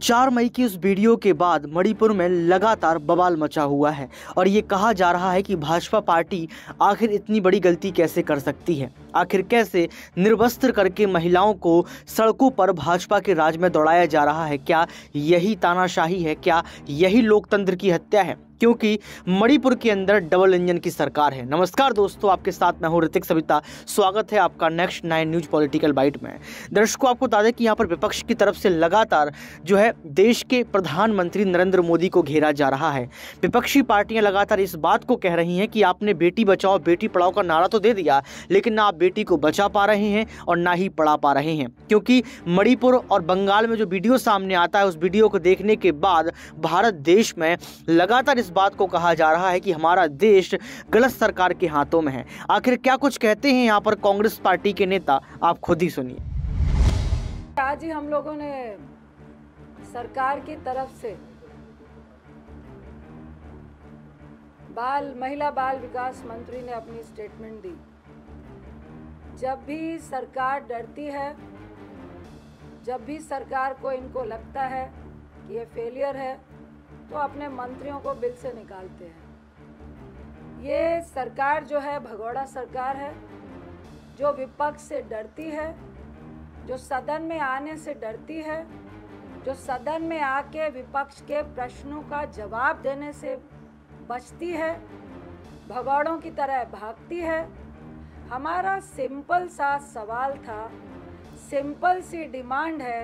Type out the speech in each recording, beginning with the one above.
4 मई की उस वीडियो के बाद मणिपुर में लगातार बवाल मचा हुआ है और ये कहा जा रहा है कि भाजपा पार्टी आखिर इतनी बड़ी गलती कैसे कर सकती है। आखिर कैसे निर्वस्त्र करके महिलाओं को सड़कों पर भाजपा के राज में दौड़ाया जा रहा है। क्या यही तानाशाही है? क्या यही लोकतंत्र की हत्या है? क्योंकि मणिपुर के अंदर डबल इंजन की सरकार है। नमस्कार दोस्तों, आपके साथ मैं हूं ऋतिक सविता। स्वागत है आपका नेक्स्ट 9 न्यूज पॉलिटिकल बाइट में। दर्शकों, आपको बता दें कि यहाँ पर विपक्ष की तरफ से लगातार जो है देश के प्रधानमंत्री नरेंद्र मोदी को घेरा जा रहा है। विपक्षी पार्टियां लगातार इस बात को कह रही हैं कि आपने बेटी बचाओ बेटी पढ़ाओ का नारा तो दे दिया, लेकिन ना आप बेटी को बचा पा रहे हैं और ना ही पढ़ा पा रहे हैं। क्योंकि मणिपुर और बंगाल में जो वीडियो सामने आता है, उस वीडियो को देखने के बाद भारत देश में लगातार इस बात को कहा जा रहा है कि हमारा देश गलत सरकार के हाथों में है। आखिर क्या कुछ कहते हैं यहाँ पर कांग्रेस पार्टी के नेता, आप खुद ही सुनिए। आज ही हम लोगों ने सरकार की तरफ से महिला बाल विकास मंत्री ने अपनी स्टेटमेंट दी। जब भी सरकार डरती है, जब भी सरकार को इनको लगता है कि ये फेलियर है, तो अपने मंत्रियों को बिल से निकालते हैं। ये सरकार जो है भगोड़ा सरकार है, जो विपक्ष से डरती है, जो सदन में आने से डरती है, जो सदन में आके विपक्ष के प्रश्नों का जवाब देने से बचती है, भगौड़ों की तरह भागती है। हमारा सिंपल सा सवाल था, सिंपल सी डिमांड है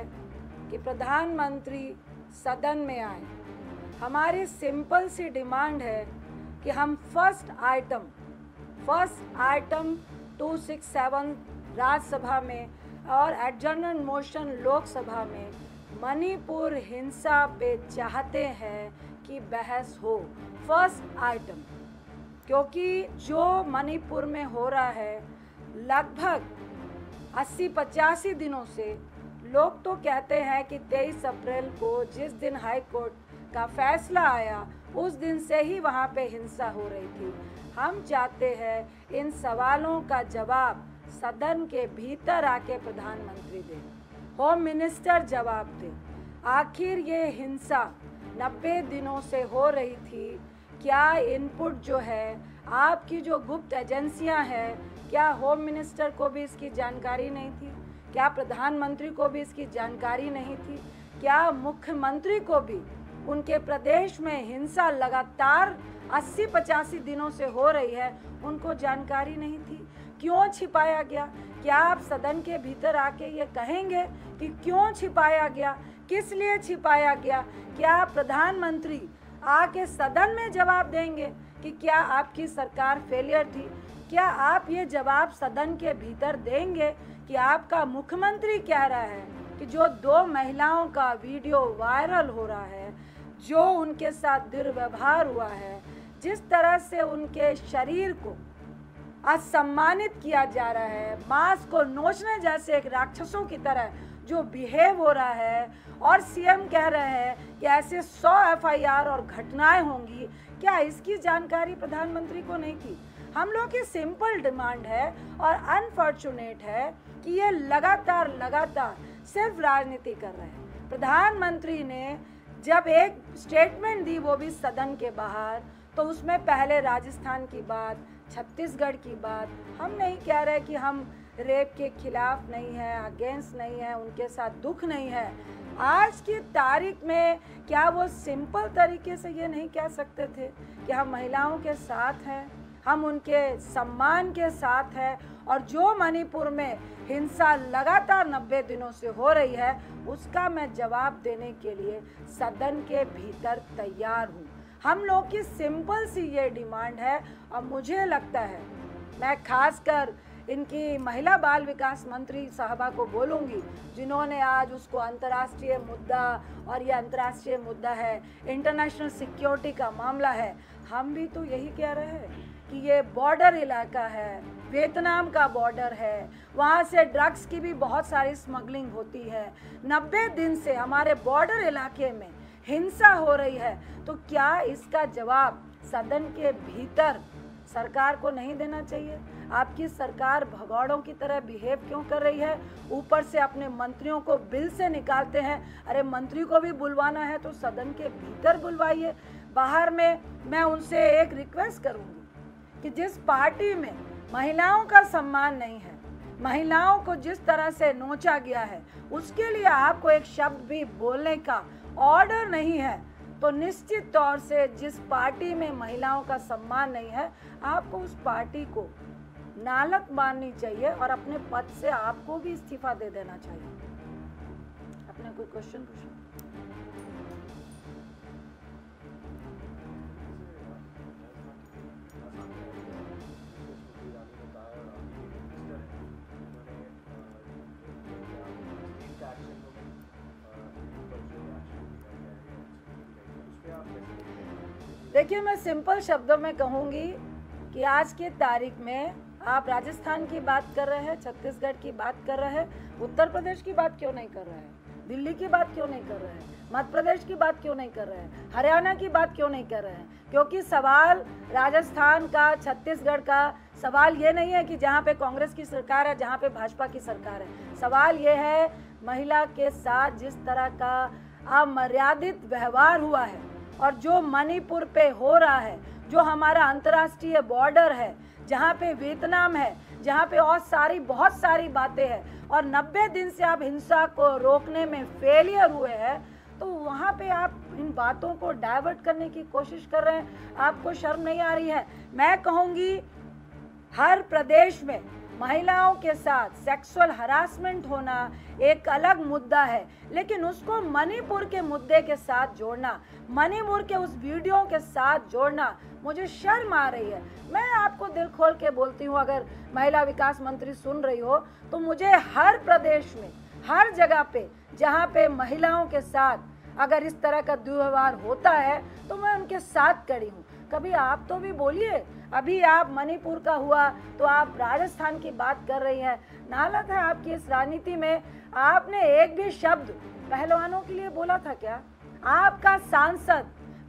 कि प्रधानमंत्री सदन में आए। हमारी सिंपल सी डिमांड है कि हम फर्स्ट आइटम 267 राज्यसभा में और एडजर्नमेंट मोशन लोकसभा में मणिपुर हिंसा पे चाहते हैं कि बहस हो। फर्स्ट आइटम, क्योंकि जो मणिपुर में हो रहा है लगभग 80-85 दिनों से, लोग तो कहते हैं कि 23 अप्रैल को जिस दिन हाई कोर्ट का फैसला आया उस दिन से ही वहाँ पे हिंसा हो रही थी। हम चाहते हैं इन सवालों का जवाब सदन के भीतर आके प्रधानमंत्री दें, होम मिनिस्टर जवाब दे। आखिर ये हिंसा 90 दिनों से हो रही थी, क्या इनपुट जो है आपकी जो गुप्त एजेंसियां हैं, क्या होम मिनिस्टर को भी इसकी जानकारी नहीं थी? क्या प्रधानमंत्री को भी इसकी जानकारी नहीं थी? क्या मुख्यमंत्री को भी उनके प्रदेश में हिंसा लगातार 80-85 दिनों से हो रही है, उनको जानकारी नहीं थी? क्यों छिपाया गया? क्या आप सदन के भीतर आके ये कहेंगे कि क्यों छिपाया गया, किस लिए छिपाया गया? क्या प्रधानमंत्री आके सदन में जवाब देंगे कि क्या आपकी सरकार फेलियर थी? क्या आप ये जवाब सदन के भीतर देंगे कि आपका मुख्यमंत्री कह रहा है कि जो 2 महिलाओं का वीडियो वायरल हो रहा है, जो उनके साथ दुर्व्यवहार हुआ है, जिस तरह से उनके शरीर को असम्मानित किया जा रहा है, मांस को नोचने जैसे एक राक्षसों की तरह जो बिहेव हो रहा है, और सीएम कह रहे हैं कि ऐसे 100 एफआईआर और घटनाएं होंगी, क्या इसकी जानकारी प्रधानमंत्री को नहीं थी? हम लोग की सिंपल डिमांड है और अनफॉर्चुनेट है कि ये लगातार सिर्फ राजनीति कर रहे हैं। प्रधानमंत्री ने जब एक स्टेटमेंट दी, वो भी सदन के बाहर, तो उसमें पहले राजस्थान की बात, छत्तीसगढ़ की बात। हम नहीं कह रहे कि हम रेप के खिलाफ नहीं है, अगेंस्ट नहीं है, उनके साथ दुख नहीं है। आज की तारीख में क्या वो सिंपल तरीके से ये नहीं कह सकते थे कि हम महिलाओं के साथ हैं, हम उनके सम्मान के साथ हैं, और जो मणिपुर में हिंसा लगातार 90 दिनों से हो रही है, उसका मैं जवाब देने के लिए सदन के भीतर तैयार हूँ। हम लोग की सिंपल सी ये डिमांड है, और मुझे लगता है मैं खासकर इनकी महिला बाल विकास मंत्री साहबा को बोलूँगी, जिन्होंने आज उसको अंतर्राष्ट्रीय मुद्दा, और ये अंतर्राष्ट्रीय मुद्दा है, इंटरनेशनल सिक्योरिटी का मामला है। हम भी तो यही कह रहे हैं कि ये बॉर्डर इलाका है, वियतनाम का बॉर्डर है, वहाँ से ड्रग्स की भी बहुत सारी स्मगलिंग होती है। 90 दिन से हमारे बॉर्डर इलाके में हिंसा हो रही है, तो क्या इसका जवाब सदन के भीतर सरकार को नहीं देना चाहिए? आपकी सरकार भगौड़ों की तरह बिहेव क्यों कर रही है? ऊपर से अपने मंत्रियों को बिल से निकालते हैं। अरे मंत्री को भी बुलवाना है तो सदन के भीतर बुलवाइए। बाहर में मैं उनसे एक रिक्वेस्ट करूंगी कि जिस पार्टी में महिलाओं का सम्मान नहीं है, महिलाओं को जिस तरह से नोचा गया है, उसके लिए आपको एक शब्द भी बोलने का ऑर्डर नहीं है, तो निश्चित तौर से जिस पार्टी में महिलाओं का सम्मान नहीं है, आपको उस पार्टी को नालत माननी चाहिए और अपने पद से आपको भी इस्तीफा दे देना चाहिए। अपने कोई क्वेश्चन पूछो। देखिए, मैं सिंपल शब्दों में कहूँगी कि आज की तारीख में आप राजस्थान की बात कर रहे हैं, छत्तीसगढ़ की बात कर रहे हैं, उत्तर प्रदेश की बात क्यों नहीं कर रहे हैं? दिल्ली की बात क्यों नहीं कर रहे हैं? मध्य प्रदेश की बात क्यों नहीं कर रहे हैं? हरियाणा की बात क्यों नहीं कर रहे हैं? क्योंकि सवाल राजस्थान का, छत्तीसगढ़ का सवाल ये नहीं है कि जहाँ पे कांग्रेस की सरकार है, जहाँ पे भाजपा की सरकार है। सवाल ये है महिला के साथ जिस तरह का अमर्यादित व्यवहार हुआ है और जो मणिपुर पे हो रहा है, जो हमारा अंतर्राष्ट्रीय बॉर्डर है, जहाँ पे वियतनाम है, जहाँ पे और बहुत सारी बातें हैं और 90 दिन से आप हिंसा को रोकने में फेलियर हुए हैं, तो वहाँ पे आप इन बातों को डाइवर्ट करने की कोशिश कर रहे हैं। आपको शर्म नहीं आ रही है? मैं कहूँगी हर प्रदेश में महिलाओं के साथ सेक्सुअल हरासमेंट होना एक अलग मुद्दा है, लेकिन उसको मणिपुर के मुद्दे के साथ जोड़ना, मणिपुर के उस वीडियो के साथ जोड़ना, मुझे शर्म आ रही है। मैं आपको दिल खोल के बोलती हूँ, अगर महिला विकास मंत्री सुन रही हो तो मुझे हर प्रदेश में, हर जगह पे जहाँ पे महिलाओं के साथ अगर इस तरह का दुर्व्यवहार होता है तो मैं उनके साथ खड़ी हूँ। कभी आप तो भी बोलिए। अभी आप मणिपुर का हुआ तो आप राजस्थान की बात कर रही हैं। नालत है आपकी इस राजनीति में। आपने एक भी शब्द पहलवानों के लिए बोला था क्या? आपका सांसद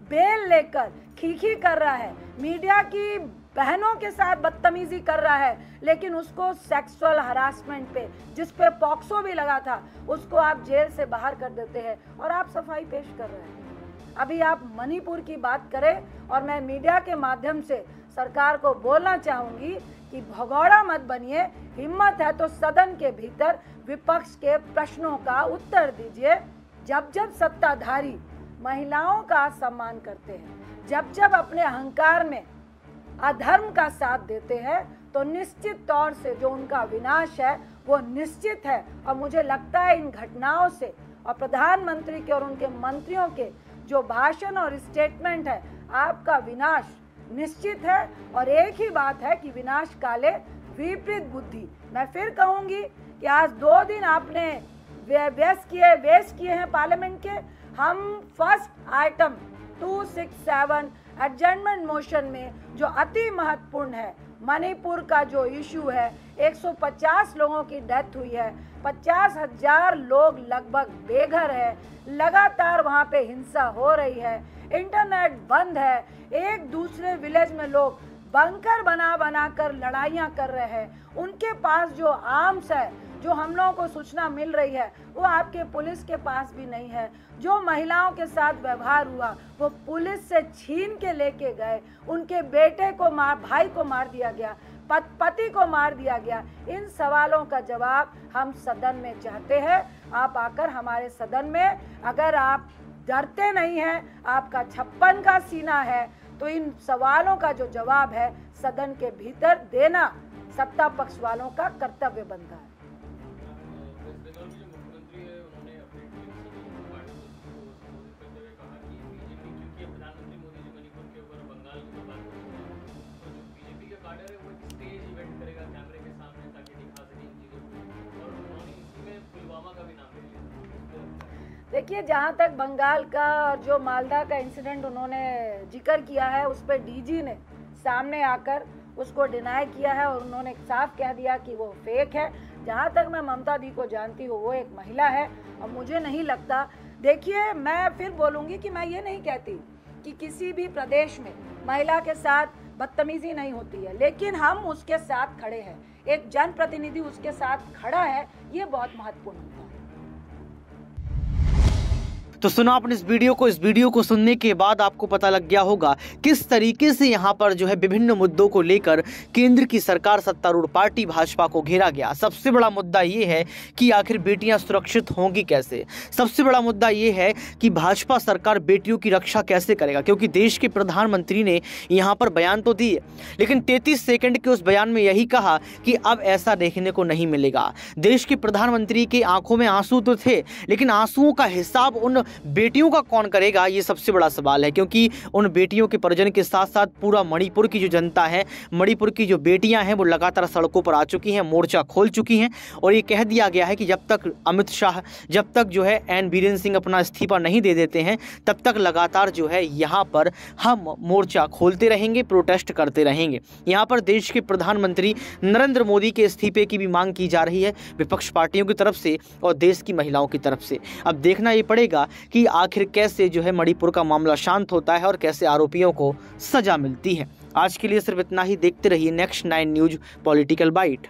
बेल लेकर खीखी कर रहा है, मीडिया की बहनों के साथ बदतमीजी कर रहा है, लेकिन उसको सेक्सुअल हरासमेंट पे, जिस पे पॉक्सो भी लगा था, उसको आप जेल से बाहर कर देते हैं और आप सफाई पेश कर रहे हैं। अभी आप मणिपुर की बात करें और मैं मीडिया के माध्यम से सरकार को बोलना चाहूंगी कि भगौड़ा मत बनिए। हिम्मत है तो सदन के भीतर विपक्ष के प्रश्नों का उत्तर दीजिए। जब जब सत्ताधारी महिलाओं का सम्मान करते हैं, जब जब अपने अहंकार में अधर्म का साथ देते हैं, तो निश्चित तौर से जो उनका विनाश है वो निश्चित है। और मुझे लगता है इन घटनाओं से और प्रधानमंत्री के और उनके मंत्रियों के जो भाषण और स्टेटमेंट है, आपका विनाश निश्चित है। और एक ही बात है कि विनाश काले विपरीत बुद्धि। मैं फिर कहूंगी कि आज 2 दिन आपने वेस्ट किए हैं पार्लियामेंट के। हम फर्स्ट आइटम 267 एडजर्नमेंट मोशन में जो अति महत्वपूर्ण है, मणिपुर का जो इशू है, 150 लोगों की डेथ हुई है, 50,000 लोग लगभग बेघर है, लगातार वहाँ पे हिंसा हो रही है, इंटरनेट बंद है, एक दूसरे विलेज में लोग बंकर बना कर लड़ाइयाँ कर रहे हैं। उनके पास जो आर्म्स है, जो हम लोगों को सूचना मिल रही है, वो आपके पुलिस के पास भी नहीं है। जो महिलाओं के साथ व्यवहार हुआ वो पुलिस से छीन के लेके गए। उनके बेटे को भाई को मार दिया गया, पति को मार दिया गया। इन सवालों का जवाब हम सदन में चाहते हैं। आप आकर हमारे सदन में, अगर आप डरते नहीं हैं, आपका 56 का सीना है, तो इन सवालों का जो जवाब है सदन के भीतर देना सत्ता पक्ष वालों का कर्तव्य बनता है। देखिए, जहाँ तक बंगाल का और जो मालदा का इंसिडेंट उन्होंने जिक्र किया है, उस पर डीजी ने सामने आकर उसको डिनाई किया है और उन्होंने साफ कह दिया कि वो फेक है। जहाँ तक मैं ममता दी को जानती हूँ, वो एक महिला है और मुझे नहीं लगता। देखिए, मैं फिर बोलूँगी कि मैं ये नहीं कहती कि किसी भी प्रदेश में महिला के साथ बदतमीजी नहीं होती है, लेकिन हम उसके साथ खड़े हैं, एक जनप्रतिनिधि उसके साथ खड़ा है, ये बहुत महत्वपूर्ण होता है। तो सुना आपने इस वीडियो को सुनने के बाद आपको पता लग गया होगा किस तरीके से यहाँ पर जो है विभिन्न मुद्दों को लेकर केंद्र की सरकार सत्तारूढ़ पार्टी भाजपा को घेरा गया। सबसे बड़ा मुद्दा ये है कि आखिर बेटियां सुरक्षित होंगी कैसे। सबसे बड़ा मुद्दा ये है कि भाजपा सरकार बेटियों की रक्षा कैसे करेगा, क्योंकि देश के प्रधानमंत्री ने यहाँ पर बयान तो दिए, लेकिन 33 सेकंड के उस बयान में यही कहा कि अब ऐसा देखने को नहीं मिलेगा। देश के प्रधानमंत्री के आंखों में आंसू तो थे, लेकिन आंसुओं का हिसाब उन बेटियों का कौन करेगा, ये सबसे बड़ा सवाल है। क्योंकि उन बेटियों के परिजन के साथ साथ पूरा मणिपुर की जो जनता है, मणिपुर की जो बेटियां हैं, वो लगातार सड़कों पर आ चुकी हैं, मोर्चा खोल चुकी हैं और ये कह दिया गया है कि जब तक अमित शाह, जब तक जो है एन बीरेन सिंह अपना इस्तीफा नहीं दे देते हैं, तब तक लगातार जो है यहाँ पर हम मोर्चा खोलते रहेंगे, प्रोटेस्ट करते रहेंगे। यहाँ पर देश के प्रधानमंत्री नरेंद्र मोदी के इस्तीफे की भी मांग की जा रही है विपक्ष पार्टियों की तरफ से और देश की महिलाओं की तरफ से। अब देखना ये पड़ेगा कि आखिर कैसे जो है मणिपुर का मामला शांत होता है और कैसे आरोपियों को सजा मिलती है। आज के लिए सिर्फ इतना ही। देखते रहिए नेक्स्ट 9 न्यूज पॉलिटिकल बाइट।